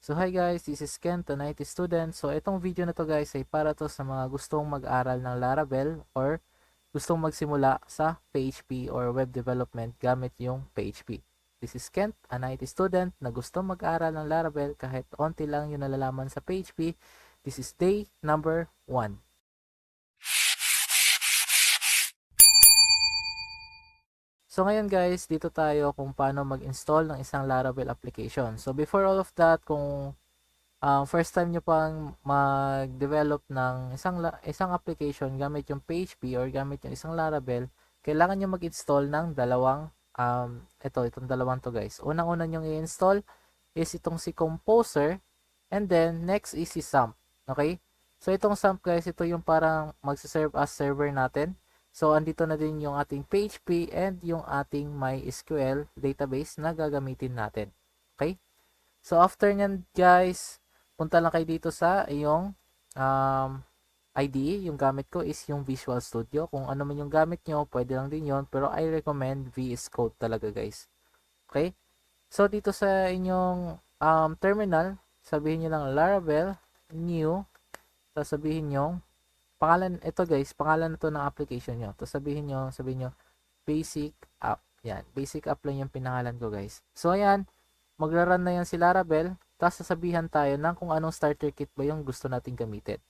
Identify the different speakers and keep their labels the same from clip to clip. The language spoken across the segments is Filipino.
Speaker 1: So hi guys, this is Ken, an IT student. So itong video na to guys ay para to sa mga gustong mag-aral ng Laravel or gustong magsimula sa PHP or web development gamit yung PHP. This is Kent, an IT student na gustong mag-aral ng Laravel kahit onti lang yung nalalaman sa PHP. This is day number 1. So ngayon guys, dito tayo kung paano mag-install ng isang Laravel application. So before all of that, kung first time nyo pang mag-develop ng isang application gamit yung PHP or gamit yung isang Laravel, kailangan nyo mag-install ng dalawang itong dalawang to guys. Unang-una nyo i-install is itong si Composer, and then next is si SAMP. Okay? So itong SAMP guys, ito yung parang magsiserve as server natin. So andito na din yung ating PHP and yung ating MySQL database na gagamitin natin. Okay? So after nyan guys, punta lang kayo dito sa iyong IDE. Yung gamit ko is yung Visual Studio. Kung ano man yung gamit nyo, pwede lang din yon. Pero I recommend VS Code talaga guys. Okay? So dito sa inyong terminal, sabihin nyo lang Laravel, new, sasabihin nyo, pangalan, ito guys, pangalan na to ng application nyo. Tapos sabihin nyo, basic app. Yan, basic app lang yung pinangalan ko guys. So ayan, magra-run na yan si Laravel, tapos sasabihan tayo ng kung anong starter kit ba yung gusto nating gamitin.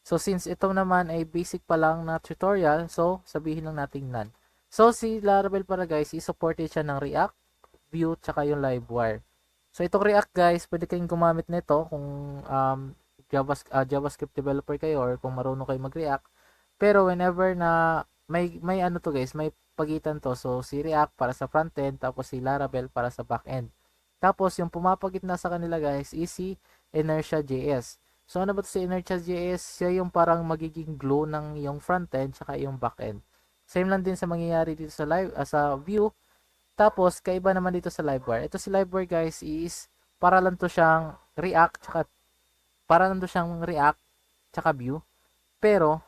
Speaker 1: So since ito naman ay basic pa lang na tutorial, so sabihin lang natin none. So si Laravel para guys, i-supported siya ng React, Vue, tsaka yung Livewire. So itong React guys, pwede kayong gumamit nito kung JavaScript developer kayo or kung marunong kayo mag-React. Pero whenever na may ano to guys, may pagitan to. So si React para sa frontend, tapos si Laravel para sa backend. Tapos yung pumapagitna sa kanila guys is si Inertia.js. So ano ba to si Inertia.js? Siya yung parang magiging glue ng yung frontend tsaka yung backend. Same lang din sa mangyayari dito sa sa Vue. Tapos kaiba naman dito sa Livewire. Ito si Livewire guys is para lang to siyang React tsaka para lang to siyang React tsaka Vue. Pero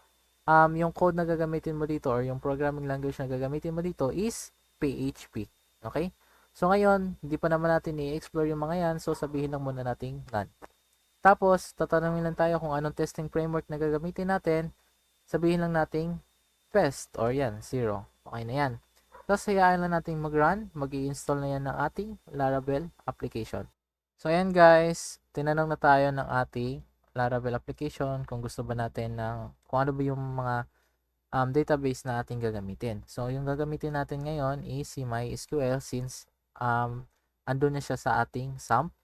Speaker 1: yung code na gagamitin mo dito or yung programming language na gagamitin mo dito is PHP. Okay? So ngayon, hindi pa naman natin i-explore yung mga yan. So sabihin lang muna natin none. Tapos, tatanungin lang tayo kung anong testing framework na gagamitin natin. Sabihin lang natin pest or yan, 0. Okay na yan. Tapos hayaan lang natin mag-run. Mag-i-install na yan ng ating Laravel application. So ayan guys, tinanong na tayo ng ating Laravel application kung gusto ba natin kung ano ba yung mga database na ating gagamitin. So yung gagamitin natin ngayon is si MySQL since andun na siya sa ating SAMP.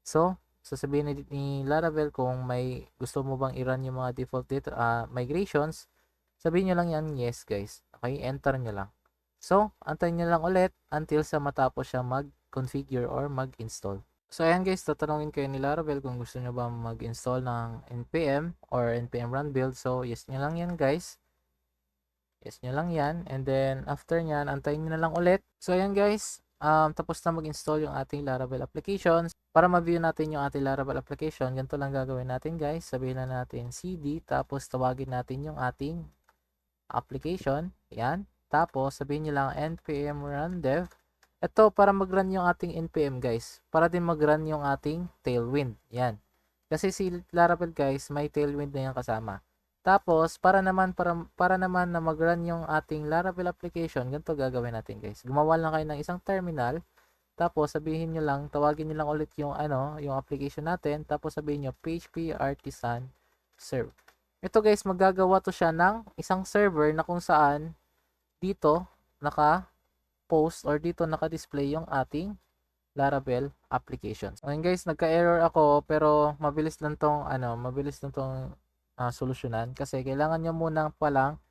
Speaker 1: So sasabihin ni Laravel kung may gusto mo bang i-run yung mga default migrations, sabihin nyo lang yan yes guys. Okay, enter nyo lang. So antayin nyo lang ulit until sa matapos siya mag-configure or mag-install. So ayan guys, tatanungin kayo ni Laravel kung gusto nyo ba mag-install ng npm or npm run build. So yes nyo lang yan guys. Yes nyo lang yan. And then after nyan, antayin nyo na lang ulit. So ayan guys, tapos na mag-install yung ating Laravel applications. Para ma-view natin yung ating Laravel application, ganito lang gagawin natin guys. Sabihin na natin cd, tapos tawagin natin yung ating application. Yan. Tapos sabihin nyo lang npm run dev. Ito, para mag-run yung ating npm guys. Para din mag-run yung ating tailwind. Yan. Kasi si Laravel guys, may tailwind na yan kasama. Tapos, para naman na mag-run yung ating Laravel application, ganito gagawin natin guys. Gumawa lang kayo ng isang terminal. Tapos, sabihin nyo lang, tawagin nyo lang ulit yung, yung application natin. Tapos, sabihin nyo, PHP artisan serve. Ito guys, magagawa to siya ng isang server na kung saan dito, naka-post or dito naka-display yung ating Laravel applications. Ngayon guys, nagka-error ako pero mabilis lang tong solusyonan kasi kailangan nyo muna palang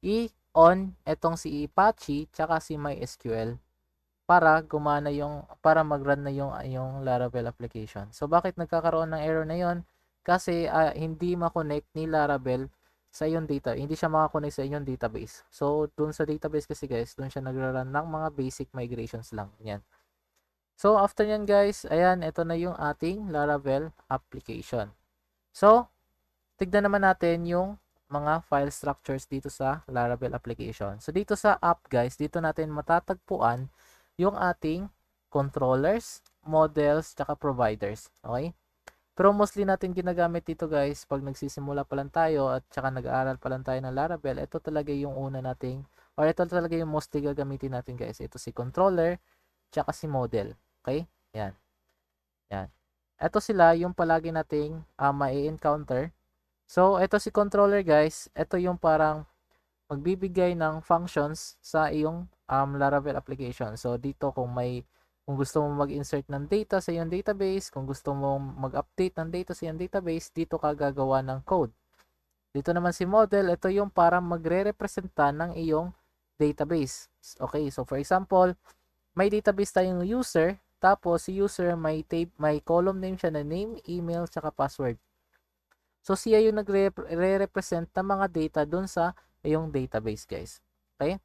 Speaker 1: i-on etong si Apache tsaka si MySQL para mag-run na yung Laravel application. So bakit nagkakaroon ng error na yon? Kasi hindi ma-connect ni Laravel sa iyong data, hindi siya makakonect sa inyong database. So dun sa database kasi guys, dun siya nagra-run ng mga basic migrations lang. Yan. So, after nyan guys, ayan, ito na yung ating Laravel application. So, tignan naman natin yung mga file structures dito sa Laravel application. So, dito sa app guys, dito natin matatagpuan yung ating controllers, models, tsaka providers. Okay? Pero mostly natin ginagamit dito guys pag nagsisimula pa lang tayo at saka nag-aaral pa lang tayo ng Laravel, ito talaga yung una nating or ito talaga yung mostly gagamitin natin guys. Ito si controller tsaka si model. Okay? Yan. Yan. Ito sila yung palagi nating mai-encounter. So, ito si controller guys. Ito yung parang magbibigay ng functions sa iyong Laravel application. So, dito kung gusto mo mag-insert ng data sa iyong database, kung gusto mo mag-update ng data sa iyong database, dito ka gagawa ng code. Dito naman si model, ito yung parang magre-representa ng iyong database. Okay, so for example, may database tayong user, tapos si user may column name siya na name, email, saka password. So siya yung nagre-represent ng mga data dun sa iyong database guys. Okay?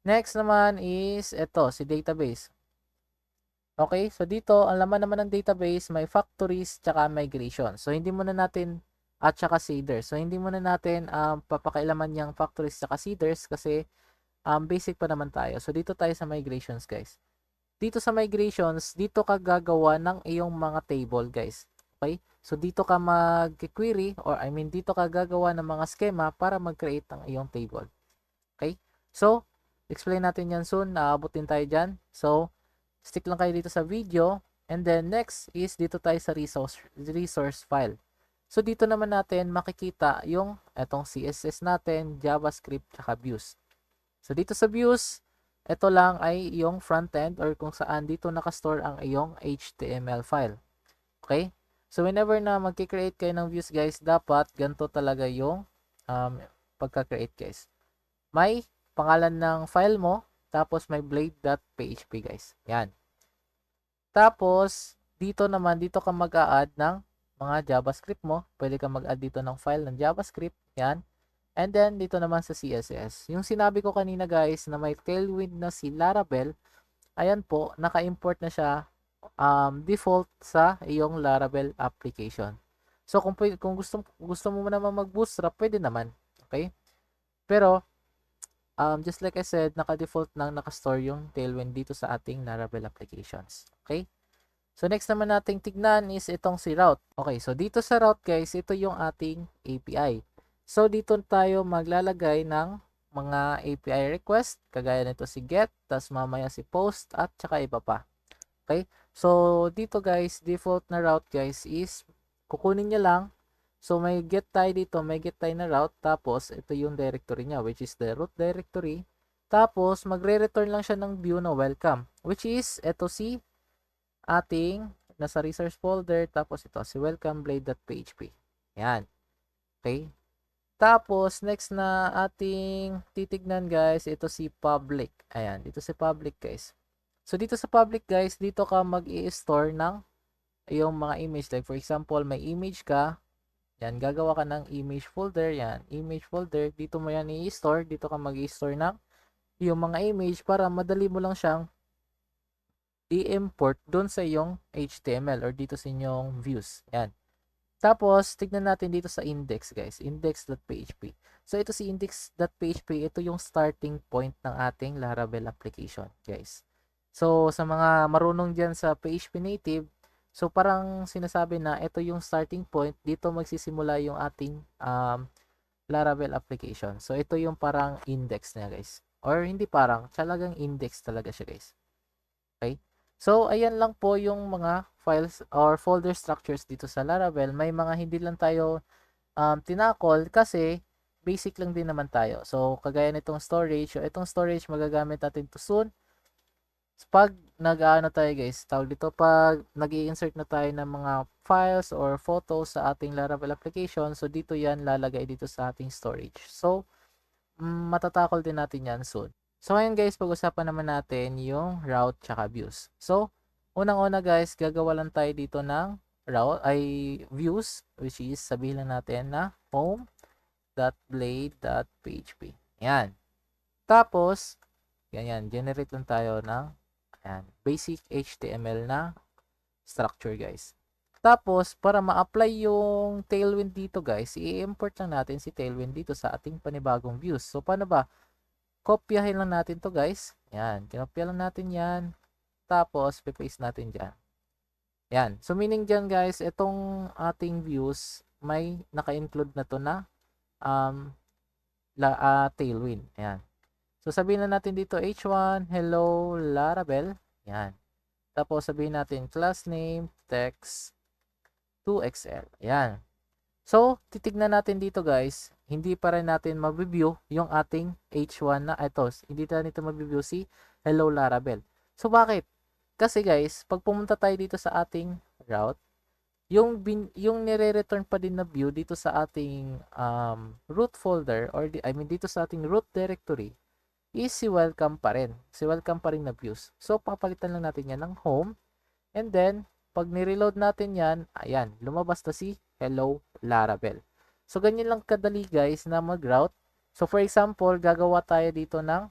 Speaker 1: Next naman is ito, si database. Okay, so dito, ang laman naman ng database, may factories, tsaka migration. So, hindi muna natin, at tsaka seeders. So, hindi muna natin papakailaman yung factories tsaka seeders kasi basic pa naman tayo. So, dito tayo sa migrations, guys. Dito sa migrations, dito ka gagawa ng iyong mga table, guys. Okay? So, dito ka mag-query, or I mean, dito ka gagawa ng mga schema para mag-create ng iyong table. Okay? So, explain natin yan soon. Naabutin tayo dyan. So, stick lang kayo dito sa video. And then next is dito tayo sa resource file. So dito naman natin makikita yung etong CSS natin, JavaScript, tsaka views. So dito sa views, ito lang ay yung front-end or kung saan dito nakastore ang iyong HTML file. Okay? So whenever na magki-create kayo ng views guys, dapat ganito talaga yung pagka-create guys. May pangalan ng file mo, tapos may blade.php guys. Yan. Tapos, dito naman, dito ka mag-a-add ng mga JavaScript mo. Pwede ka mag-add dito ng file ng JavaScript. Yan. And then, dito naman sa CSS. Yung sinabi ko kanina guys na may Tailwind na si Laravel, ayan po, naka-import na siya default sa iyong Laravel application. So, kung gusto mo naman mag-bootstrap, pwede naman. Okay? Pero, just like I said, naka-default nang naka-store yung Tailwind dito sa ating Laravel applications. Okay? So, next naman nating tignan is itong si route. Okay, so dito sa route guys, ito yung ating API. So, dito tayo maglalagay ng mga API request, kagaya nito si get, tas mamaya si post, at saka iba pa. Okay? So, dito guys, default na route guys is, kukunin niya lang. So, may get tayo dito, may get tayo na route, tapos ito yung directory niya, which is the root directory. Tapos, magre-return lang siya ng view na welcome, which is, ito si ating nasa resource folder, tapos ito, si welcome blade.php. Yan. Okay? Tapos, next na ating titignan guys, ito si public. Ayan, dito si public guys. So, dito sa public guys, dito ka mag-i-store ng yung mga image. Like, for example, may image ka, yan, gagawa ka ng image folder, yan, image folder, dito mo yan i-store, dito ka mag-i-store ng yung mga image para madali mo lang siyang i-import doon sa iyong HTML or dito sa inyong views. Yan. Tapos, tignan natin dito sa index, guys. Index.php. So, ito si index.php. Ito yung starting point ng ating Laravel application, guys. So, sa mga marunong dyan sa PHP Native, so parang sinasabi na ito yung starting point. Dito magsisimula yung ating Laravel application. So, ito yung parang index niya, guys. Or hindi parang, talagang index talaga siya, guys. Okay? So, ayan lang po yung mga files or folder structures dito sa Laravel. May mga hindi lang tayo tinakol kasi basic lang din naman tayo. So, kagaya nitong storage, so itong storage magagamit natin to soon. Pag nag-ano tayo guys, tawag dito, pag nag-i-insert na tayo ng mga files or photos sa ating Laravel application, so dito yan lalagay dito sa ating storage. So, matatakol din natin yan soon. So, ngayon guys, pag-usapan naman natin yung route tsaka views. So, unang-una guys, gagawa lang tayo dito ng route, ay views, which is sabihin lang natin na home.blade.php. Yan. Tapos, ganyan, generate lang tayo ng ayan, basic HTML na structure guys. Tapos, para ma-apply yung Tailwind dito guys, i-import lang natin si Tailwind dito sa ating panibagong views. So, paano ba? Kopyahin lang natin to guys. Yan, kinopya lang natin yan. Tapos, paste natin dyan. Yan. So, meaning dyan guys, itong ating views, may naka-include na to na um, Tailwind. Ayan. So, sabihin na natin dito, H1, hello, Laravel. Ayan. Tapos, sabihin natin, class name, text, 2XL. Ayan. So, titignan natin dito guys, hindi pa rin natin mabibview yung ating H1 na ito. Hindi tayo nito mabibview si hello Laravel. So, bakit? Kasi guys, pag pumunta tayo dito sa ating route, yung nire-return pa din na view dito sa ating root folder or I mean dito sa ating root directory is si welcome pa rin. Si welcome pa rin na views. So, papalitan lang natin yan ng home. And then, pag ni-reload natin yan, ayan, lumabas na si hello Laravel. So, ganyan lang kadali guys na mag-route. So, for example, gagawa tayo dito ng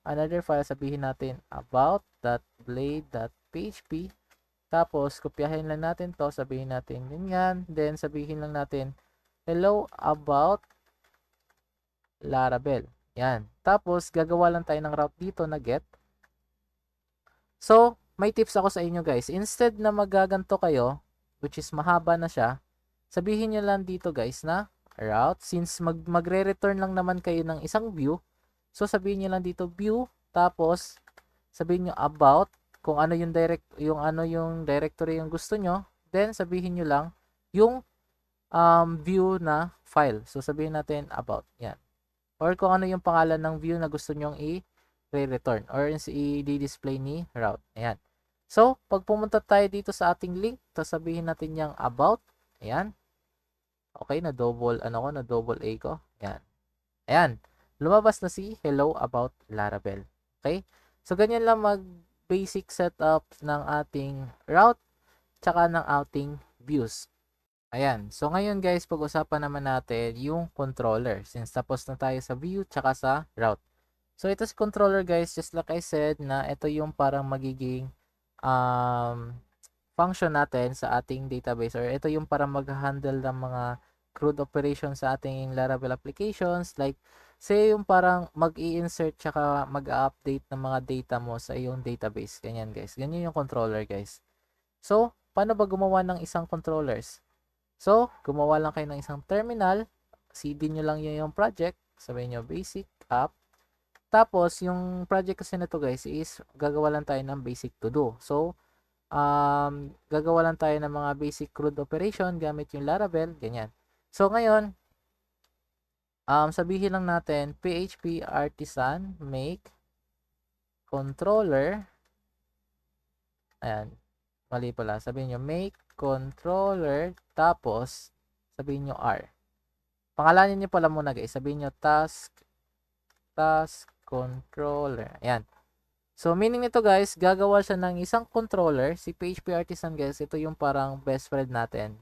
Speaker 1: another file. Sabihin natin about.blade.php. Tapos, kopyahin lang natin to. Sabihin natin ganyan. Then, sabihin lang natin hello about Laravel. Yan. Tapos, gagawa lang tayo ng route dito na get. So, may tips ako sa inyo guys. Instead na magaganto kayo, which is mahaba na siya, sabihin nyo lang dito guys na route. Since magre-return lang naman kayo ng isang view, so sabihin nyo lang dito view, tapos sabihin nyo about, kung ano yung directory yung gusto nyo, then sabihin nyo lang yung view na file. So, sabihin natin about. Yan. Or kung ano yung pangalan ng view na gusto nyong i-return or i-display ni route. Ayan. So, pag pumunta tayo dito sa ating link, sabihin natin yung about. Ayan. Okay, na double A ko. Ayan. Ayan. Lumabas na si hello about Laravel. Okay? So, ganyan lang mag-basic setup ng ating route tsaka ng ating views. Ayan. So, ngayon guys, pag-usapan naman natin yung controller. Since tapos na tayo sa view tsaka sa route. So, ito si controller guys, just like I said, na ito yung parang magiging function natin sa ating database. Or ito yung parang mag-handle ng mga CRUD operations sa ating Laravel applications. Like, say yung parang mag-i-insert tsaka mag-update ng mga data mo sa iyong database. Ganyan guys. Ganyan yung controller guys. So, paano ba gumawa ng isang controllers? So, gumawa lang kayo ng isang terminal, cd nyo lang yung project, sabihin nyo basic app, tapos yung project kasi na to guys is gagawa lang tayo ng basic to do. So, gagawa lang tayo ng mga basic CRUD operation gamit yung Laravel, ganyan. So, ngayon, sabihin lang natin php artisan make controller, ayan, mali pala, sabihin nyo make controller, tapos sabihin nyo R. Pangalanin nyo pala muna guys. Sabihin nyo task controller. Ayan. So, meaning nito guys, gagawa siya ng isang controller. Si PHP Artisan guys, ito yung parang best friend natin.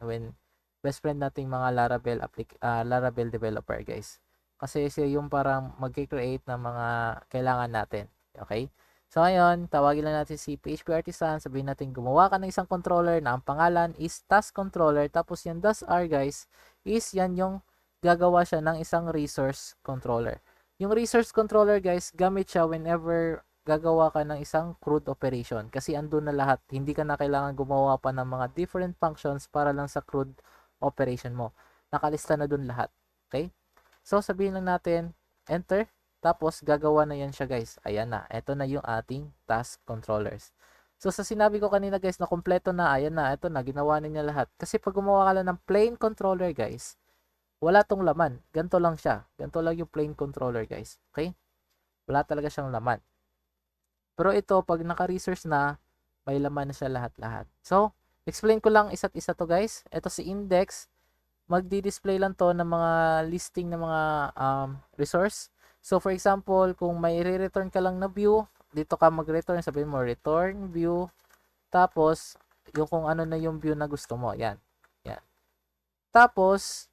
Speaker 1: Best friend nating mga Laravel developer guys. Kasi siya yung parang mag-create ng mga kailangan natin. Okay? So, ngayon, tawagin lang natin si PHP Artisan. Sabihin natin, gumawa ka ng isang controller na ang pangalan is task controller. Tapos yung .r guys, is yan yung gagawa siya ng isang resource controller. Yung resource controller guys, gamit siya whenever gagawa ka ng isang CRUD operation. Kasi andun na lahat. Hindi ka na kailangan gumawa pa ng mga different functions para lang sa CRUD operation mo. Nakalista na dun lahat. Okay? So, sabihin lang natin, enter. Tapos, gagawa na yan siya guys. Ayan na. Ito na yung ating task controllers. So, sa sinabi ko kanina guys na kompleto na, ayan na. Ito na. Ginawa niya lahat. Kasi pag gumawa ka lang ng plain controller guys, wala tong laman. Ganito lang siya. Ganito lang yung plain controller guys. Okay? Wala talaga siyang laman. Pero ito, pag naka-resource na, may laman na siya lahat-lahat. So, explain ko lang isa't isa to guys. Ito si index. Magdi-display lang to ng mga listing ng mga resource. So, for example, kung may re-return ka lang na view, dito ka mag-return, sabihin mo, return view, tapos, yung kung ano na yung view na gusto mo. Yan. Yan. Tapos,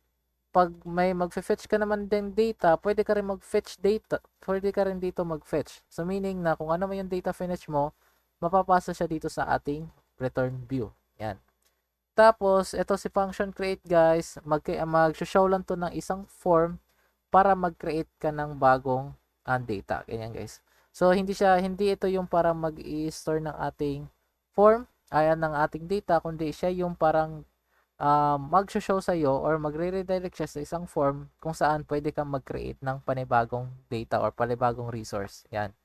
Speaker 1: pag may mag-fetch ka naman din data, pwede ka rin mag-fetch data. Pwede ka rin dito mag-fetch. So, meaning na kung ano man yung data fetch mo, mapapasa siya dito sa ating return view. Yan. Tapos, ito si function create guys, mag-show lang to ng isang form para mag-create ka ng bagong data. Ganyan guys. So, hindi ito yung para mag-i-store ng ating form. ayan ng ating data, kundi siya yung parang mag-show sa'yo or magre-redirect siya sa isang form kung saan pwede kang mag-create ng panibagong data or panibagong resource. Yan.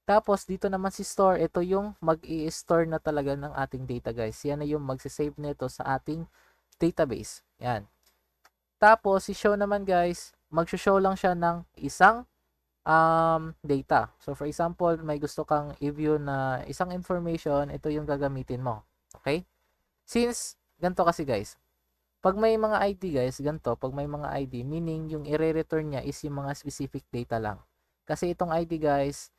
Speaker 1: Tapos, dito naman si store, ito yung mag-i-store na talaga ng ating data, guys. Yan na yung mag-save nito sa ating database. Yan. Tapos, si show naman, guys, mag-show lang siya ng isang data. So, for example, may gusto kang i-view na isang information, ito yung gagamitin mo. Okay? Since, ganito kasi, guys, pag may mga ID, guys, ganito, pag may mga ID, meaning yung i-return niya is yung mga specific data lang. Kasi itong ID, guys,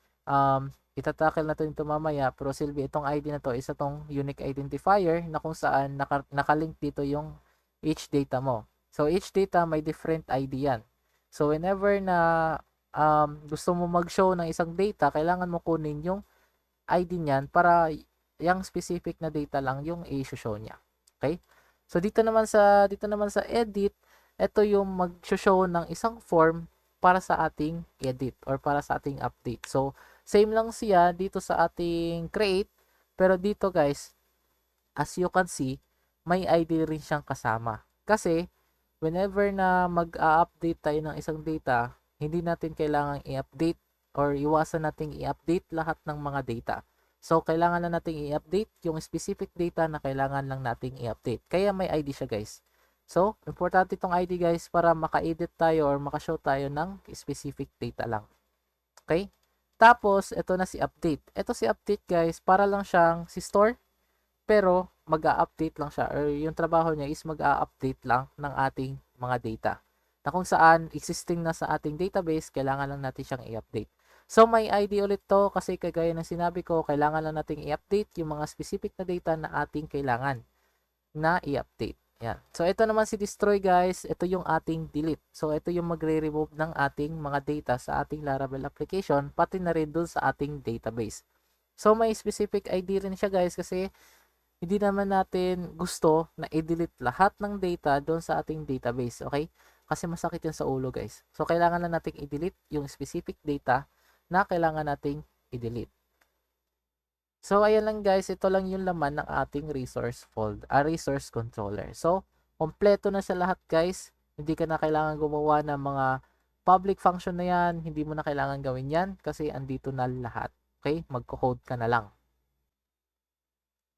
Speaker 1: itatackle natin ito mamaya, pero silbi itong ID na to is itong unique identifier na kung saan nakalink dito yung each data mo. So, each data may different ID yan. So, whenever na gusto mo mag-show ng isang data, kailangan mo kunin yung ID niyan para yung specific na data lang yung i-show niya. Okay? So dito naman sa edit, ito yung mag-show ng isang form para sa ating edit or para sa ating update. So same lang siya dito sa ating create, pero dito guys, as you can see, may ID rin siyang kasama. Kasi whenever na mag-a-update tayo ng isang data, hindi natin kailangang i-update or iwasan nating i-update lahat ng mga data. So, kailangan lang nating i-update yung specific data na kailangan lang nating i-update. Kaya may ID siya, guys. So, importante itong ID, guys, para maka-edit tayo or maka-show tayo ng specific data lang. Okay? Tapos, ito na si update. Ito si update, guys, para lang siyang si store, pero mag-a-update lang siya or yung trabaho niya is mag-a-update lang ng ating mga data na kung saan existing na sa ating database, kailangan lang natin siyang i-update. So may ID ulit to kasi kagaya ng sinabi ko, kailangan lang nating i-update yung mga specific na data na ating kailangan na i-update. Yan. So ito naman si destroy, guys, ito yung ating delete. So ito yung magre-remove ng ating mga data sa ating Laravel application pati na rin dun sa ating database. So may specific ID rin siya, guys, kasi hindi naman natin gusto na i-delete lahat ng data doon sa ating database, okay? Kasi masakit yan sa ulo, guys. So, kailangan lang nating i-delete yung specific data na kailangan nating i-delete. So, ayan lang, guys. Ito lang yung laman ng ating resource controller. So, kompleto na sa lahat, guys. Hindi ka na kailangan gumawa ng mga public function na yan. Hindi mo na kailangan gawin yan kasi andito na lahat. Okay? Magko-code ka na lang.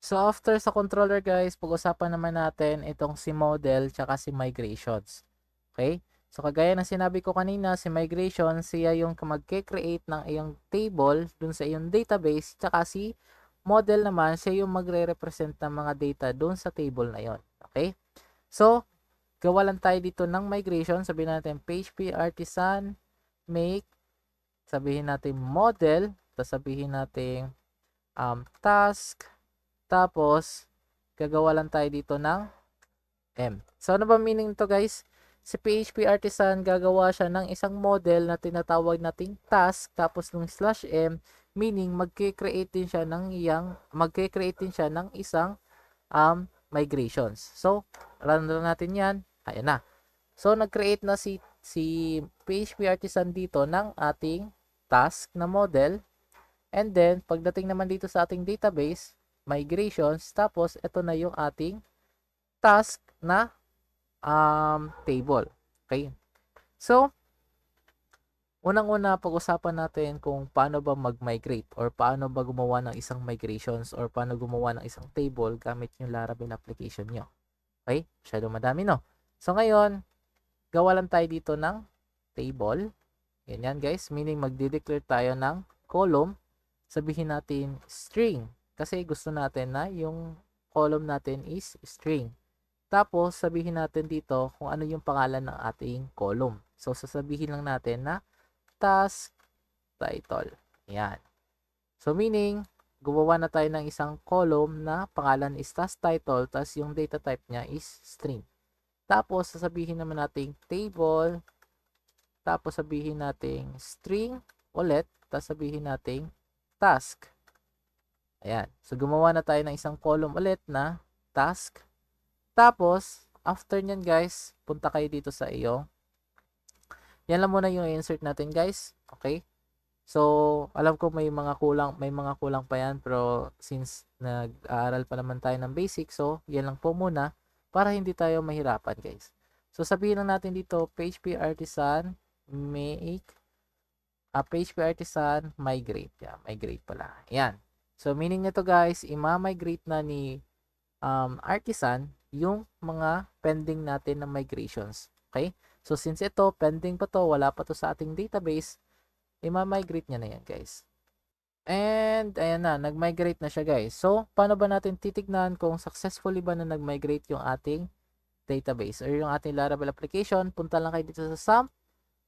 Speaker 1: So, after sa controller, guys, pag-usapan naman natin itong si model tsaka si migrations. Okay? So, kagaya ng sinabi ko kanina, si migration, siya yung mag-create ng iyong table dun sa iyong database, tsaka si model naman, siya yung magre-represent ng mga data dun sa table na yon. Okay? So, gawa lang tayo dito ng migration. Sabihin natin PHP artisan make, sabihin natin model, tapos sabihin natin task, tapos gagawa lang tayo dito ng M. So, ano ba meaning to, guys? Si PHP Artisan, gagawa siya ng isang model na tinatawag nating task, tapos nung /m, meaning magkikreate din siya ng isang migrations. So, run na natin yan. Ayan na. So, nag-create na si PHP Artisan dito ng ating task na model. And then, pagdating naman dito sa ating database, migrations, tapos ito na yung ating task na table. Okay? So, unang-una, pag-usapan natin kung paano ba mag-migrate or paano ba gumawa ng isang migrations or paano gumawa ng isang table gamit yung Laravel application nyo. Okay? Masyado madami, no? So, ngayon, gawa lang tayo dito ng table. Ganyan, guys. Meaning, magde-declare tayo ng column. Sabihin natin string. Kasi gusto natin na yung column natin is string. Tapos, sabihin natin dito kung ano yung pangalan ng ating column. So, sasabihin lang natin na task title. Yan. So, meaning, gumawa na tayo ng isang column na pangalan is task title, tapos yung data type niya is string. Tapos, sasabihin naman natin table, tapos sabihin natin string ulit, tapos sabihin natin task. Ayan. So, gumawa na tayo ng isang column ulit na task. Tapos, after nyan, guys, punta kayo dito sa iyo. Yan lang muna yung insert natin, guys. Okay? So, alam ko may mga kulang pa yan, pero since nag-aaral pa naman tayo ng basic, so yan lang po muna para hindi tayo mahirapan, guys. So, sabihin lang natin dito, PHP Artisan make PHP Artisan migrate. Yeah, migrate pala. Yan. So, meaning nito guys, ima-migrate na ni Artisan yung mga pending natin na migrations. Okay? So, since ito, pending pa to, wala pa to sa ating database, ima-migrate niya na yan, guys. And, ayan na, nag-migrate na siya, guys. So, paano ba natin titignan kung successfully ba na nag-migrate yung ating database or yung ating Laravel application? Punta lang kayo dito sa SAMP,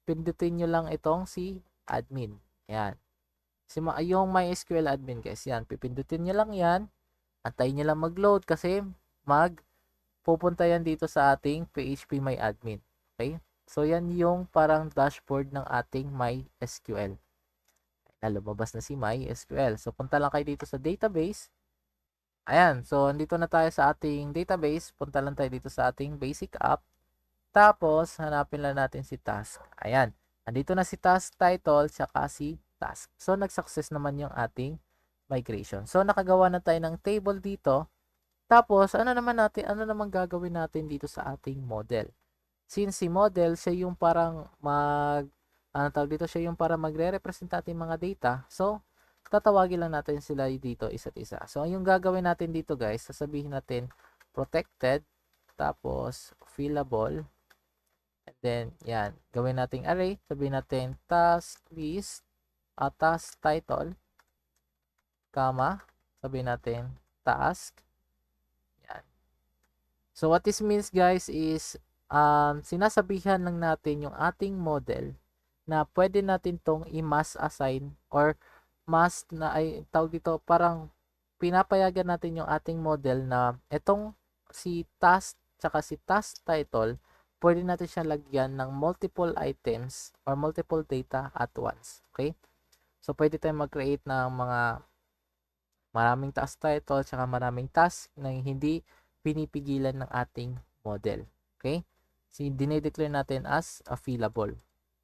Speaker 1: pindutin nyo lang itong si admin. Ayan. Yung MySQL admin, guys. Yan, pipindutin nyo lang yan. Antayin nyo lang mag-load kasi pupunta yan dito sa ating PHP My Admin. Okay? So, yan yung parang dashboard ng ating MySQL. Na lumabas na si MySQL. So, punta lang kayo dito sa database. Ayan. So, andito na tayo sa ating database. Punta lang tayo dito sa ating basic app. Tapos, hanapin lang natin si task. Ayan. Andito na si task title tsaka si task. So, nag-success naman yung ating migration. So, nakagawa na tayo ng table dito. Tapos, ano naman gagawin natin dito sa ating model? Since si model, siya yung parang siya yung para magre-represent ating mga data. So, tatawagin lang natin sila dito isa't isa. So, yung gagawin natin dito guys, sasabihin natin protected, tapos fillable, and then, yan, gawin nating array, sabihin natin task list, task title, comma, sabihin natin task. So, what this means guys is, sinasabihan lang natin yung ating model na pwede natin tong i-mass assign or mass na ay tawag dito, parang pinapayagan natin yung ating model na itong si task tsaka si task title, pwede natin siya lagyan ng multiple items or multiple data at once. Okay? So, pwede tayong mag-create ng mga maraming task title tsaka maraming task na hindi pinipigilan ng ating model. Okay? So, dinedeclare natin as available.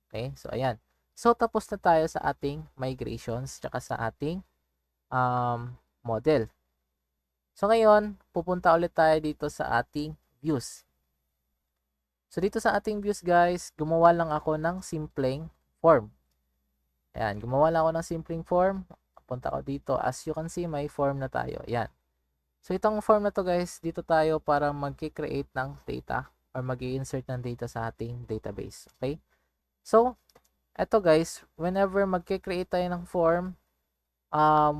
Speaker 1: Okay? So, ayan. So, tapos na tayo sa ating migrations tsaka sa ating model. So, ngayon, pupunta ulit tayo dito sa ating views. So, dito sa ating views, guys, gumawa lang ako ng simpleng form. Ayan, gumawa lang ako ng simpleng form. Punta ko dito. As you can see, may form na tayo. Ayan. So, itong form na to guys, dito tayo para mag-create ng data or mag-insert ng data sa ating database. Okay? So, eto guys, whenever mag-create tayo ng form,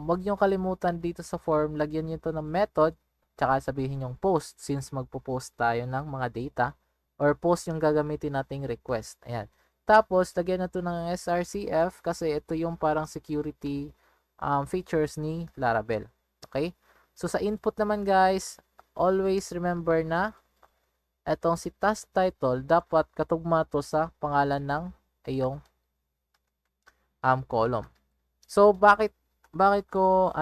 Speaker 1: wag nyo kalimutan dito sa form, lagyan nyo ito ng method, tsaka sabihin yung post since magpo-post tayo ng mga data or post yung gagamitin nating request. Ayan. Tapos, lagyan na ito ng SRCF kasi ito yung parang security features ni Laravel. Okay? So, sa input naman guys, always remember na etong si task title, dapat katugma to sa pangalan ng iyong column. So, bakit bakit ko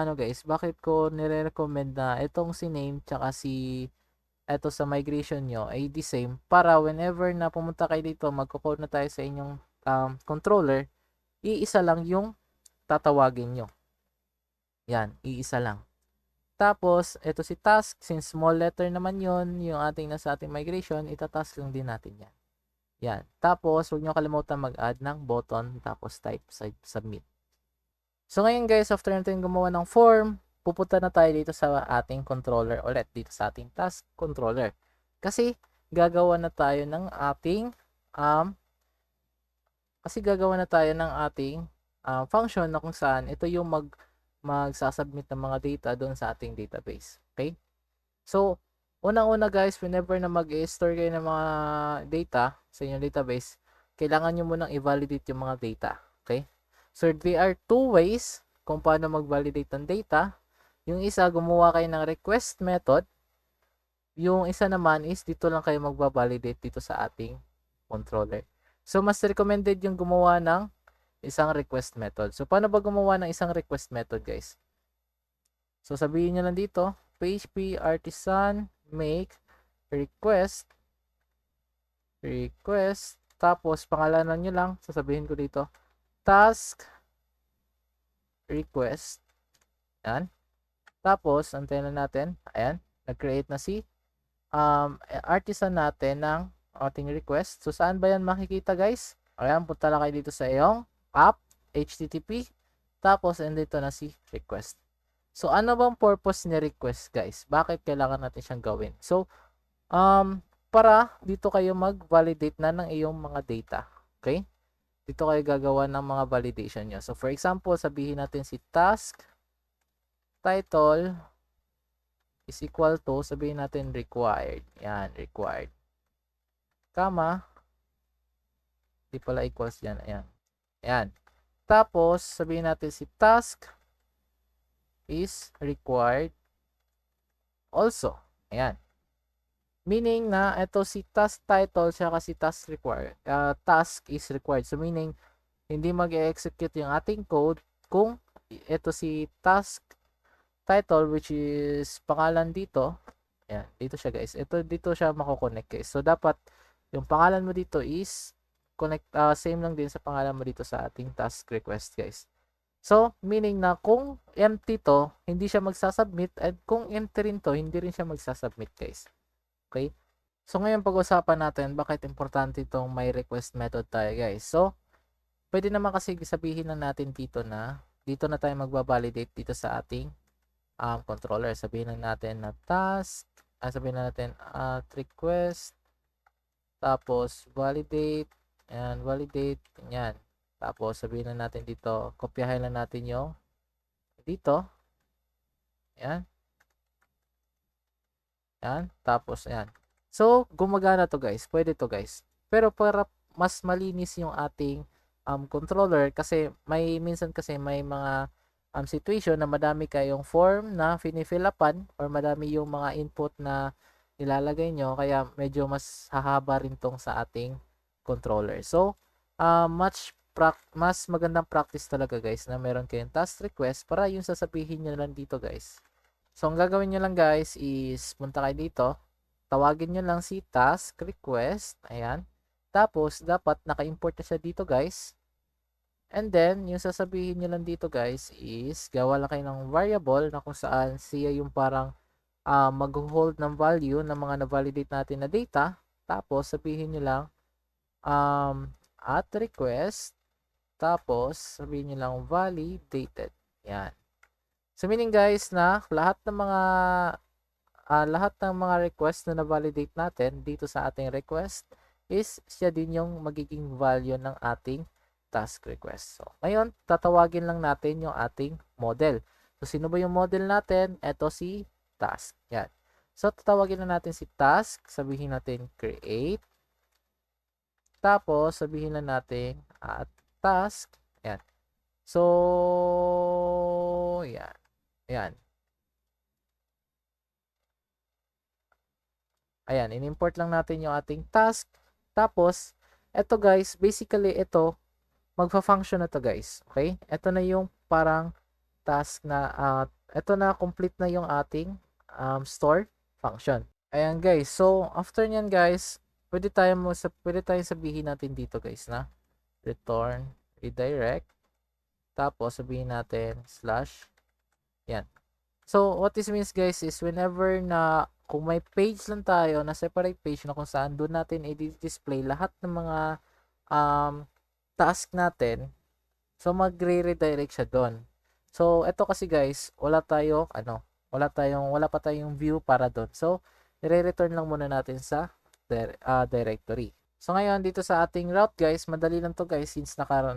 Speaker 1: nire-recommend na itong si name tsaka si eto sa migration nyo ay the same para whenever na pumunta kayo dito, magko-code na tayo sa inyong controller, iisa lang yung tatawagin nyo. Yan, iisa lang. Tapos, ito si task, since small letter naman yon yung ating nasa ating migration, itatask lang din natin yan. Yan. Tapos, huwag nyo kalimutan mag-add ng button, tapos type submit. So, ngayon guys, after natin gumawa ng form, pupunta na tayo dito sa ating controller ulit, dito sa ating task controller. Kasi, gagawa na tayo ng ating function na kung saan ito yung magsasubmit ng mga data doon sa ating database. Okay? So, unang-una guys, whenever na mag-store kayo ng mga data sa inyong database, kailangan nyo munang i-validate yung mga data. Okay? So, there are two ways kung paano mag-validate ng data. Yung isa, gumawa kayo ng request method. Yung isa naman is dito lang kayo mag-validate dito sa ating controller. So, mas recommended yung gumawa ng isang request method. So, paano ba gumawa ng isang request method, guys? So, sabihin nyo lang dito, PHP artisan make request, tapos pangalanan nyo lang, sasabihin ko dito, task request. Yan. Tapos, antayin na natin. Ayan. Nag-create na si artisan natin ng ating request. So, saan ba yan makikita, guys? Ayan, punta lang kayo dito sa iyong app, HTTP. Tapos, andito na si request. So, ano bang purpose ni request, guys? Bakit kailangan natin siyang gawin? So, para dito kayo mag-validate na ng iyong mga data. Okay? Dito kayo gagawa ng mga validation nyo. So, for example, sabihin natin si task title is equal to, sabihin natin required. Yan, required. Comma, di pala equals yan. Ayan. Ayan. Tapos, sabihin natin si task is required also. Ayan. Meaning na ito si task title siya kasi task required. Task is required. So, meaning, hindi mag-execute yung ating code kung ito si task title which is pangalan dito. Ayan, dito siya guys. Dito siya mako-connect guys. So, dapat yung pangalan mo dito is same lang din sa pangalan mo dito sa ating task request guys. So, meaning na kung empty to, hindi siya magsasubmit, at kung empty rin to, hindi rin siya magsasubmit guys. Okay? So, ngayon pag-usapan natin bakit importante itong may request method tayo guys. So, pwede naman kasi sabihin na natin dito na tayo magbabalidate dito sa ating controller. Sabihin na natin na task, sabihin na natin at request, tapos validate, and validate, yan. Tapos sabihin na natin dito, kopyahin lang natin yung dito. Yan. Yan. Tapos yan. So, gumagana to guys. Pwede to guys. Pero para mas malinis yung ating controller kasi minsan kasi may mga situation na madami kayong form na finifill upan or madami yung mga input na nilalagay nyo kaya medyo mas hahaba rin tong sa ating controller. So, mas magandang practice talaga guys na meron kayong task request para yung sasabihin nyo lang dito guys. So, ang gagawin nyo lang guys is punta kayo dito, tawagin nyo lang si task request, ayan. Tapos, dapat naka-import na siya dito guys. And then, yung sasabihin nyo lang dito guys is gawa lang kayo ng variable na kung saan siya yung parang mag-hold ng value ng mga na-validate natin na data. Tapos, sabihin nyo lang at request. Tapos, sabihin nyo lang validated. Yan. So, meaning guys na lahat ng mga request na na-validate natin dito sa ating request is siya din yung magiging value ng ating task request. So, ngayon, tatawagin lang natin yung ating model. So, sino ba yung model natin? Ito si task. Yan. So, tatawagin na natin si task. Sabihin natin create. Tapos, sabihin na natin at task. Yan. So, yan. Yan. Ayan, in-import lang natin yung ating task. Tapos, eto guys, basically ito, magfa-function na to guys. Okay? Ito na yung parang task na, ito na, complete na yung ating store function. Ayan guys, so after nyan guys, pwede tayong sabihin natin dito guys na return redirect. Tapos sabihin natin slash. Yan. So, what this means guys is whenever na kung may page lang tayo na separate page na kung saan doon natin i-display lahat ng mga task natin, so magre-redirect siya doon. So, ito kasi guys, wala pa tayong view para doon. So, i-return lang muna natin sa directory. So, ngayon dito sa ating route guys, madali lang to guys since naka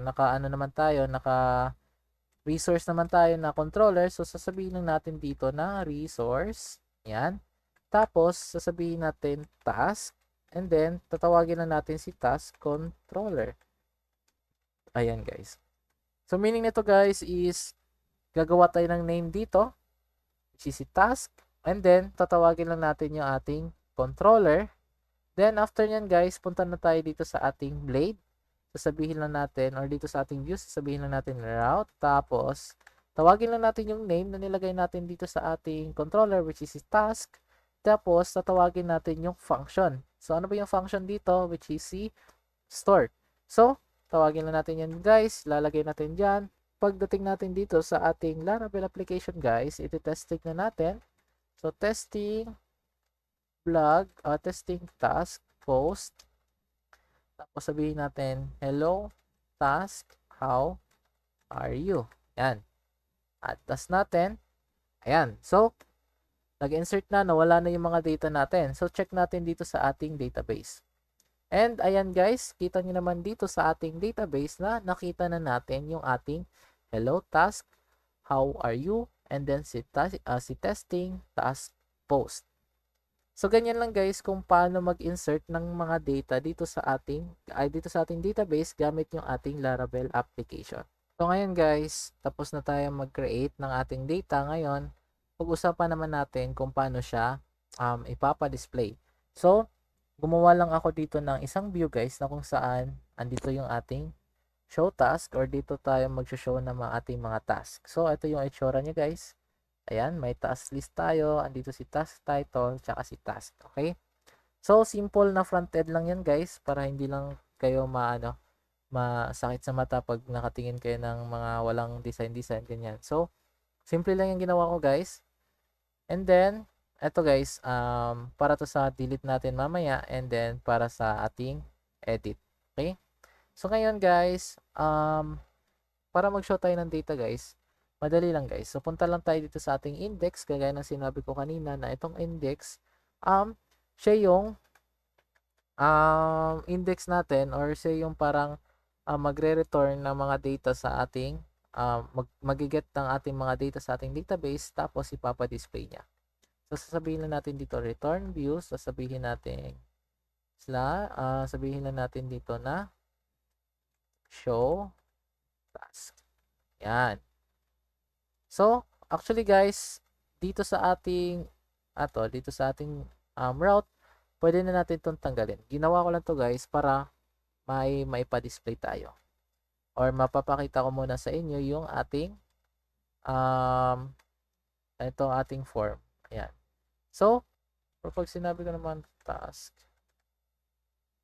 Speaker 1: resource naman tayo na controller. So, sasabihin lang natin dito na resource. Yan. Tapos, sasabihin natin task. And then, tatawagin na natin si task controller. Ayan, guys. So, meaning nito guys is gagawa tayo ng name dito, which is si task. And then, tatawagin lang natin yung ating controller. Then, after nyan guys, punta na tayo dito sa ating blade. Sasabihin lang natin, or dito sa ating view, sasabihin lang natin route. Tapos, tawagin lang natin yung name na nilagay natin dito sa ating controller, which is task. Tapos, tatawagin natin yung function. So, ano ba yung function dito? Which is si store. So, tawagin lang natin yan guys. Lalagay natin dyan. pagdating natin dito sa ating Laravel application guys, iti-testing na natin. So, testing, blog, testing task, post. Tapos sabihin natin, hello, task, how are you? Yan. At task natin. Ayan. So, nag-insert na, nawala na yung mga data natin. So, check natin dito sa ating database. And, ayan guys, kita nyo naman dito sa ating database na nakita na natin yung ating hello task, how are you, and then si testing, task, post. So, ganyan lang guys kung paano mag-insert ng mga data dito sa ating database gamit yung ating Laravel application. So, ngayon guys, tapos na tayo mag-create ng ating data. Ngayon, pag-usapan naman natin kung paano siya ipapa-display. So, gumawa lang ako dito ng isang view guys na kung saan andito yung ating show task or dito tayo mag-show ng ating mga task. So, ito yung itsura niya guys. Ayan, may task list tayo. Andito si task title, tsaka si task. Okay? So, simple na front-end lang yan guys para hindi lang kayo masakit sa mata pag nakatingin kayo ng mga walang design, ganyan. So, simple lang yung ginawa ko guys. And then, eto guys, para to sa delete natin mamaya and then para sa ating edit. Okay? So, ngayon guys, para mag-show tayo ng data guys, madali lang guys. So, punta lang tayo dito sa ating index. Kagaya ng sinabi ko kanina na itong index, siya yung index natin or siya yung parang magre-return ng mga data sa ating magiget ng ating mga data sa ating database tapos ipapa-display niya. So, sasabihin na natin dito return views. Sasabihin natin sabihin na natin dito na show task. Yan. So, actually guys, dito sa ating route, pwede na natin itong tanggalin. Ginawa ko lang to guys para maipa-display tayo. Or mapapakita ko muna sa inyo yung ating itong ating form. Ayan. So, pag sinabi ko naman task.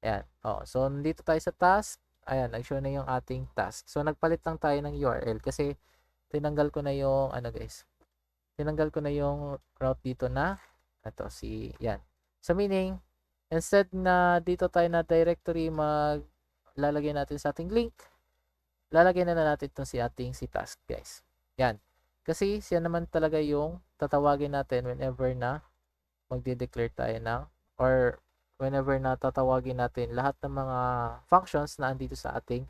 Speaker 1: Ayan. So, dito tayo sa task. Ayan, nag-show na yung ating task. So, nagpalit lang tayo ng URL kasi tinanggal ko na yung tinanggal ko na yung route dito na yan. So meaning instead na dito tayo na directory lalagay natin sa ating link, lalagay na natin itong si task guys. Yan. Kasi siya naman talaga yung tatawagin natin whenever na magde-declare tayo or whenever na tatawagin natin lahat ng mga functions na andito sa ating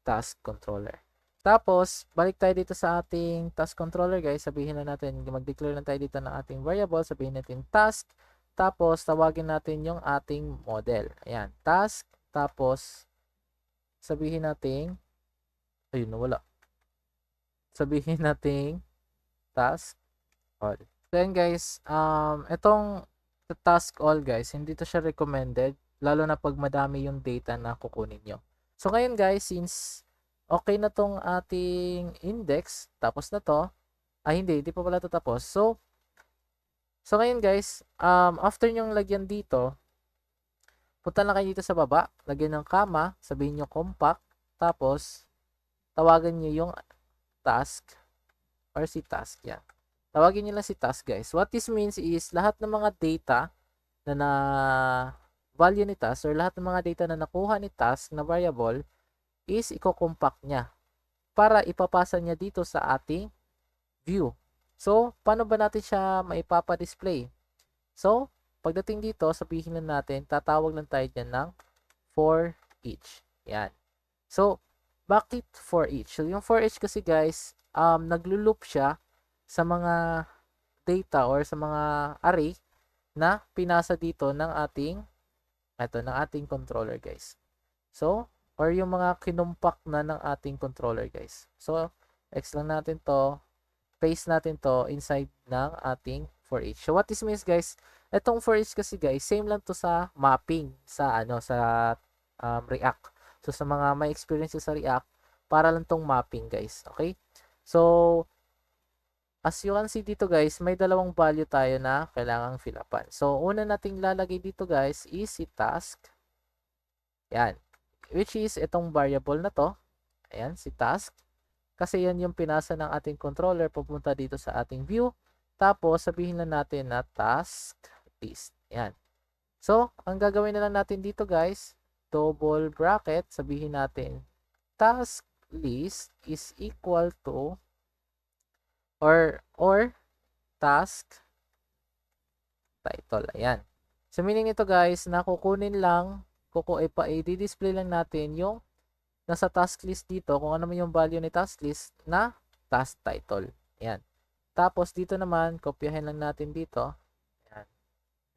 Speaker 1: task controller. Tapos, balik tayo dito sa ating task controller guys. Sabihin na natin, mag-declare lang tayo dito ng ating variable. Sabihin natin task. Tapos, tawagin natin yung ating model. Ayan, task. Tapos, sabihin natin, ayun, nawala. Sabihin natin task all. Then guys, itong task all guys, hindi to siya recommended. Lalo na pag madami yung data na kukunin nyo. So, ngayon guys, since okay na tong ating index. Tapos na to. Hindi pa pala ito tapos. So ngayon guys, after nyong lagyan dito, punta lang kayo dito sa baba, lagyan ng comma, sabihin nyo compact, tapos tawagan nyo yung task or si task. Yan. Tawagin nyo lang si task guys. What this means is lahat ng mga data na value ni task or lahat ng mga data na nakuha ni task na variable is i-compact niya para ipapasa niya dito sa ating view. So, paano ba natin siya maipapa-display? So, pagdating dito, sabihin na natin, tatawag lang tayo dyan ng for each. Yan. So, bakit for each? So, yung for each kasi guys, naglo-loop siya sa mga data or sa mga array na pinasa dito ng ating controller guys. So, or yung mga kinumpak na ng ating controller guys. So, X lang natin to, paste natin to inside ng ating for each. So, what this means guys, itong for each kasi guys, same lang to sa mapping sa React. So, sa mga may experience sa React, para lang tong mapping guys. Okay? So, as you can see dito guys, may dalawang value tayo na kailangang fill upan. So, una nating lalagay dito guys is si task. Yan. Which is itong variable na to. Ayan, si task. kasi yan yung pinasa ng ating controller papunta dito sa ating view. Tapos, sabihin lang natin na task list. Yan. So, ang gagawin na lang natin dito guys, double bracket, sabihin natin task list is equal to or task title. Ayan. So, meaning ito guys, na kukunin lang, i-display lang natin yung nasa task list dito, kung ano man yung value ni task list na task title. Ayan. Tapos, dito naman, kopyahin lang natin dito. Ayan.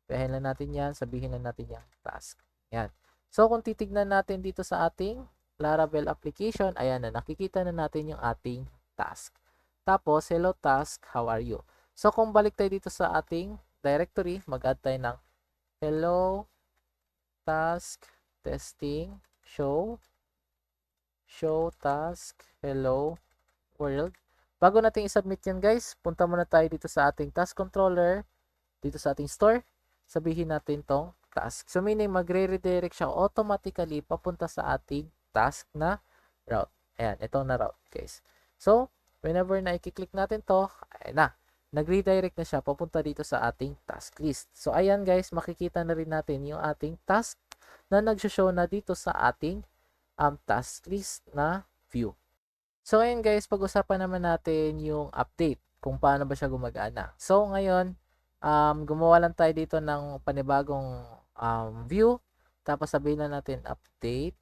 Speaker 1: Kopyahin lang natin yan, sabihin lang natin yung task. Ayan. So, kung titignan natin dito sa ating Laravel application, ayan na, nakikita na natin yung ating task. Tapos, hello task, how are you? So, kung balik tayo dito sa ating directory, mag-add tayo ng hello task testing show task hello world. Bago natin i-submit yan guys, punta muna tayo dito sa ating task controller, dito sa ating store, sabihin natin tong task. So meaning magre-redirect siya automatically papunta sa ating task na route. Ayan, ito na route guys. So, whenever na i-click natin to, ayan na, nag-redirect na siya papunta dito sa ating task list. So, ayan guys, makikita na rin natin yung ating task na nag-show na dito sa ating task list na view. So, ayan guys, pag-usapan naman natin yung update, kung paano ba siya gumagana. So, ngayon, gumawa lang tayo dito ng panibagong view. Tapos, sabihin na natin update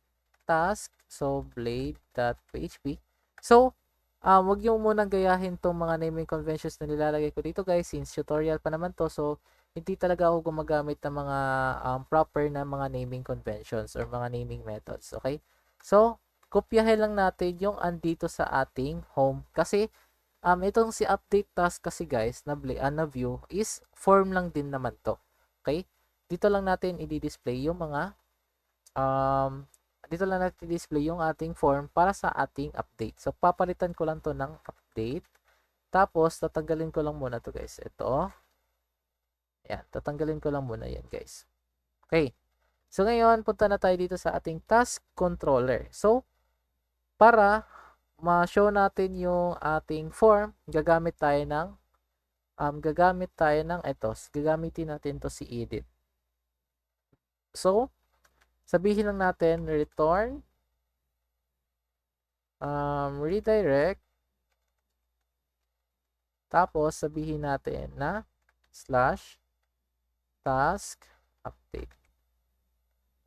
Speaker 1: task. So, blade.php. So, wag yung munang gayahin tong mga naming conventions na nilalagay ko dito guys, since tutorial pa naman to. So, hindi talaga ako gumagamit ng mga proper na mga naming conventions or mga naming methods. Okay? So, kopyahin lang natin yung andito sa ating home. Kasi, itong si update task kasi guys, na view is form lang din naman to. Okay? Dito lang natin i-display yung mga dito lang natin display yung ating form para sa ating update. So, papalitan ko lang to ng update. Tapos, tatanggalin ko lang muna to guys. Ito. Ayan, tatanggalin ko lang muna yan guys. Okay. So, ngayon, punta na tayo dito sa ating task controller. So, para ma-show natin yung ating form, gagamit tayo ng gagamitin natin to si edit. So, sabihin lang natin return redirect, tapos sabihin natin na /task update,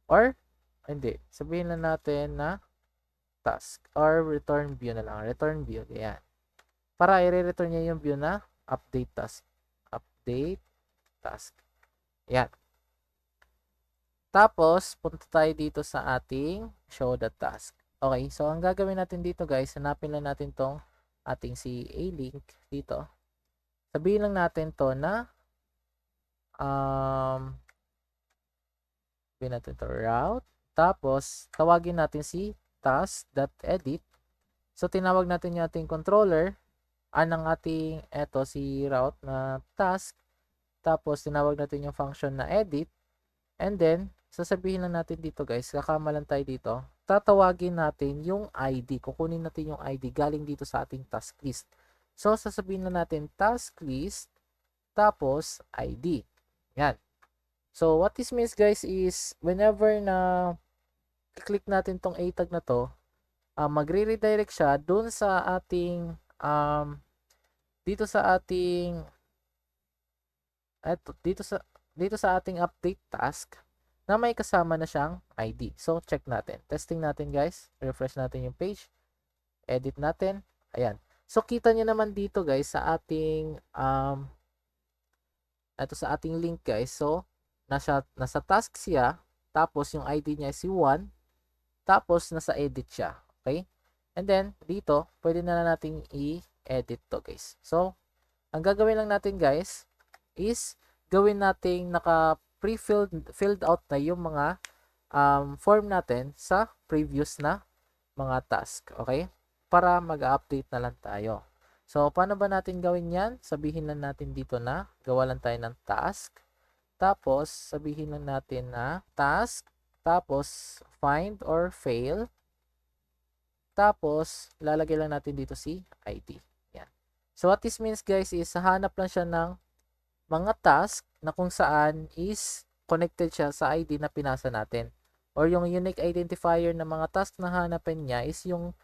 Speaker 1: or hindi, sabihin lang natin na task or return view na lang, return view, yan, para i-return niya yung view na update task, yan. Tapos, punta tayo dito sa ating show the task. Okay, so ang gagawin natin dito guys, hanapin lang natin tong ating si A-link dito. Sabihin lang natin to na sabihin natin to route. Tapos, tawagin natin si task.edit. So, tinawag natin yung ating controller. Anong ating, si route na task. Tapos, tinawag natin yung function na edit. And then, sasabihin lang natin dito guys, kakamalan tayo dito, tatawagin natin yung ID, kukunin natin yung ID galing dito sa ating task list. So, sasabihin na natin task list, tapos ID. Yan. So, what this means guys is, whenever na click natin tong A tag na to, magre-redirect siya dun sa ating, dito sa ating, dito sa ating update task, na may kasama na siyang ID. So, check natin. Testing natin guys. Refresh natin yung page. Edit natin. Ayan. So, kita nyo naman dito guys sa ating sa ating link guys. So, nasa task siya. Tapos, yung ID niya is si 1. Tapos, nasa edit siya. Okay? And then, dito, pwede na natin i-edit to guys. So, ang gagawin lang natin guys is gawin nating filled out na yung mga form natin sa previous na mga task. Okay? Para mag-update na lang tayo. So, paano ba natin gawin yan? Sabihin lang natin dito na gawa lang tayo ng task. Tapos, sabihin lang natin na task. Tapos, find or fail. Tapos, lalagay lang natin dito si ID. Yan. So, what this means guys is, hahanap lang siya ng mga task na kung saan is connected siya sa ID na pinasa natin. Or yung unique identifier ng mga task na hanapin niya is yung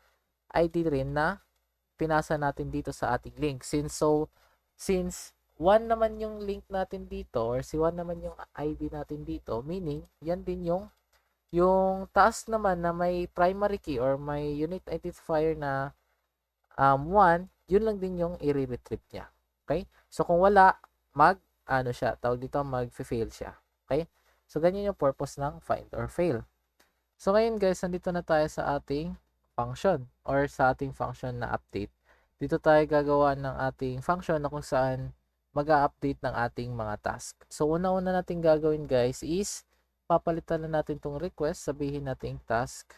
Speaker 1: ID rin na pinasa natin dito sa ating link. Since 1 naman yung link natin dito or si 1 naman yung ID natin dito, meaning yan din yung task naman na may primary key or may unique identifier na 1, yun lang din yung i-retrieve niya. Okay? So kung wala, ano siya, tawag dito, mag-fail siya. Okay? So ganyan yung purpose ng find or fail. So ngayon guys, nandito na tayo sa ating function or sa ating function na update. Dito tayo gagawa ng ating function na kung saan mag-a-update ng ating mga task. So una-una natin gagawin guys is papalitan na natin tong request, sabihin natin task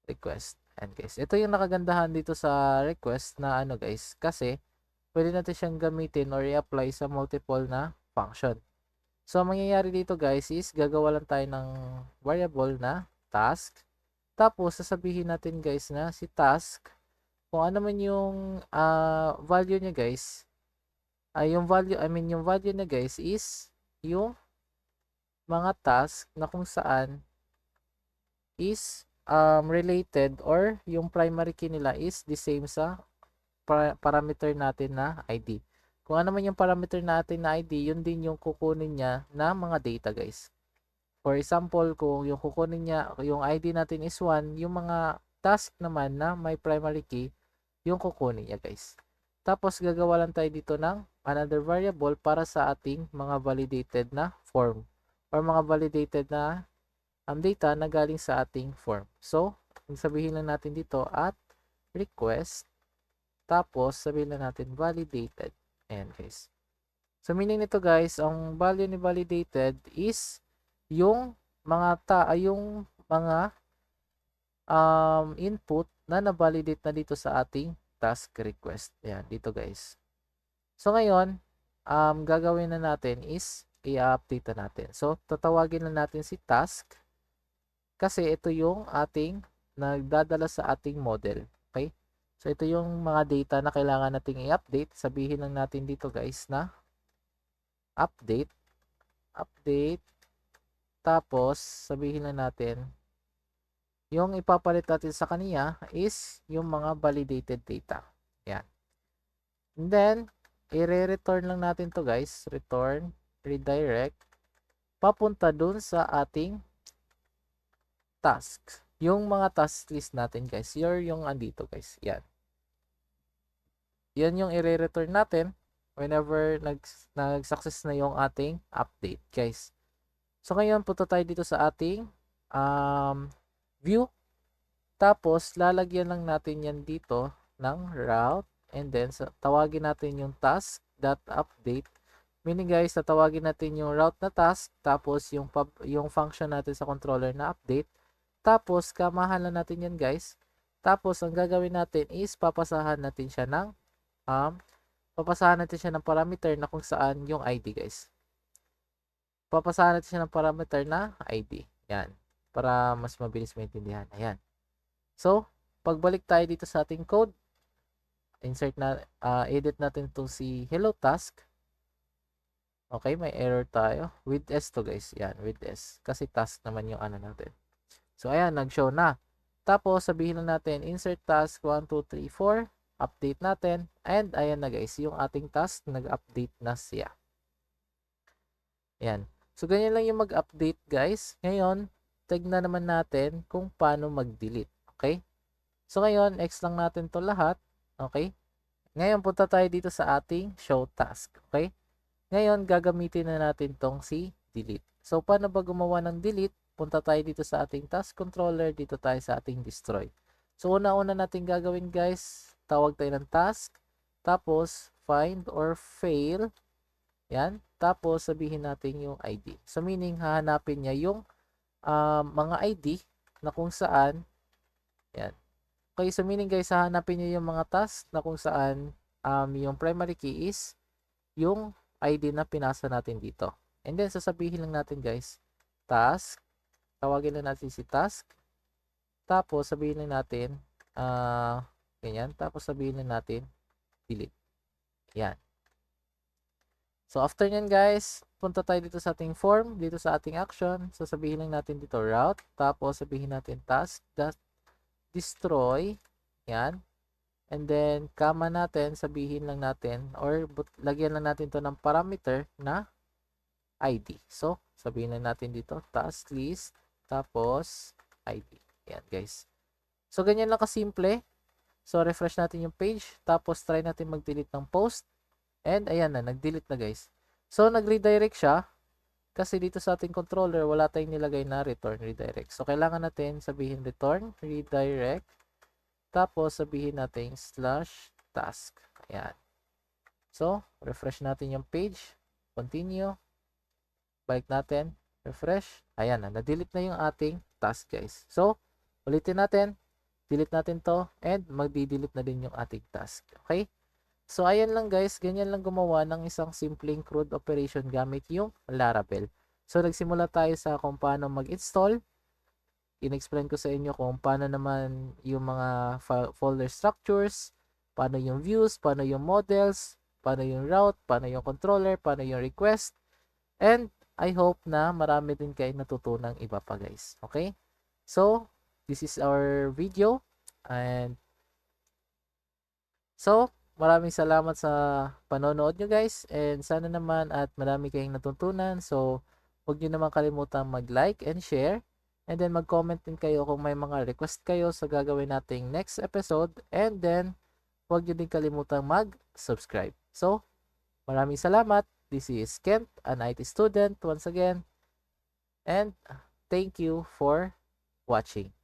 Speaker 1: request. And guys, ito yung nakagandahan dito sa request na ano guys, kasi pwede natin siyang gamitin or i-apply sa multiple na function. So, ang mangyayari dito guys is gagawa lang tayo ng variable na task. Tapos, sasabihin natin guys na si task, kung ano man yung value niya guys, yung value niya guys is yung mga task na kung saan is related or yung primary key nila is the same sa parameter natin na ID. Kung ano man yung parameter natin na ID, yun din yung kukunin niya na mga data guys. For example, kung yung kukunin niya, yung ID natin is 1, yung mga task naman na may primary key, yung kukunin niya guys. Tapos gagawa lang tayo dito ng another variable para sa ating mga validated na form or mga validated na data na galing sa ating form. So, sabihin lang natin dito at request, tapos sabihin lang natin validated. Ayan guys. So, meaning nito guys, ang value ni validated is yung mga input na na-validate na dito sa ating task request. Ayan, dito guys. So, ngayon, gagawin na natin is i-update na natin. So, tatawagin na natin si task kasi ito yung ating nagdadala sa ating model. Okay? So, ito yung mga data na kailangan nating i-update. Sabihin lang natin dito guys na update. Tapos, sabihin lang natin yung ipapalit natin sa kanya is yung mga validated data. Yan. And then, i-return lang natin to guys. Return, redirect, papunta dun sa ating task. Yung mga task list natin guys, yung andito guys. Yan. Yan yung i-return natin whenever nag-success na yung ating update guys. So ngayon punta tayo dito sa ating view. Tapos lalagyan lang natin yan dito ng route and then tawagin natin yung task.update. Meaning guys, tatawagin natin yung route na task tapos yung function natin sa controller na update. Tapos, kamahalan natin yan guys. Tapos, ang gagawin natin is papasahan natin siya ng parameter na kung saan yung ID guys. Papasahan natin siya ng parameter na ID. Yan. Para mas mabilis maintindihan. Ayan. So, pagbalik tayo dito sa ating code, edit natin itong si hello task. Okay, may error tayo. With S to guys. Yan, with S. Kasi task naman yung ano natin. So, ayan, nag-show na. Tapos, sabihin lang natin, insert task 1, 2, 3, 4. Update natin. And, ayan na guys, yung ating task, nag-update na siya. Ayan. So, ganyan lang yung mag-update guys. Ngayon, tignan naman natin kung paano mag-delete. Okay? So, ngayon, X lang natin to lahat. Okay? Ngayon, punta tayo dito sa ating show task. Okay? Ngayon, gagamitin na natin tong si delete. So, paano ba gumawa ng delete? Punta tayo dito sa ating task controller, dito tayo sa ating destroy. So, una-una natin gagawin guys, tawag tayo ng task, tapos find or fail, yan, tapos sabihin natin yung ID. So, meaning, hahanapin niya yung mga ID na kung saan, yan. Okay, so meaning guys, hahanapin niya yung mga task na kung saan yung primary key is yung ID na pinasa natin dito. And then, sasabihin lang natin guys, task, tawagin lang natin si task. Tapos, sabihin lang natin, ganyan. Tapos, sabihin lang natin, delete. Yan. So, after nyan guys, punta tayo dito sa ating form, dito sa ating action. So, sabihin lang natin dito route. Tapos, sabihin natin task, destroy. Yan. And then, comma natin, sabihin lang natin, or lagyan lang natin to ng parameter na ID. So, sabihin lang natin dito, task list, tapos ID. Yan guys. So, ganyan lang kasimple. So, refresh natin yung page. Tapos, try natin mag-delete ng post. And, ayan na, nag-delete na guys. So, nag-redirect siya. Kasi dito sa ating controller, wala tayong nilagay na return redirect. So, kailangan natin sabihin return redirect. Tapos, sabihin natin /task. Ayan. So, refresh natin yung page. Continue. Balik natin. Refresh. Ayan na, na-delete na yung ating task guys. So, ulitin natin. Delete natin to and magdi-delete na din yung ating task. Okay? So, ayan lang guys. Ganyan lang gumawa ng isang simpleng CRUD operation gamit yung Laravel. So, nagsimula tayo sa kung paano mag-install. In-explain ko sa inyo kung paano naman yung mga folder structures, paano yung views, paano yung models, paano yung route, paano yung controller, paano yung request. And I hope na marami din kayo natutunang iba pa guys. Okay? So, this is our video. And so, maraming salamat sa panonood nyo guys. And sana naman at marami kayong natutunan. So, huwag nyo naman kalimutan mag-like and share. And then mag-comment din kayo kung may mga request kayo sa gagawin nating next episode. And then, huwag nyo din kalimutan mag-subscribe. So, maraming salamat. This is Kent, an IT student once again. And thank you for watching.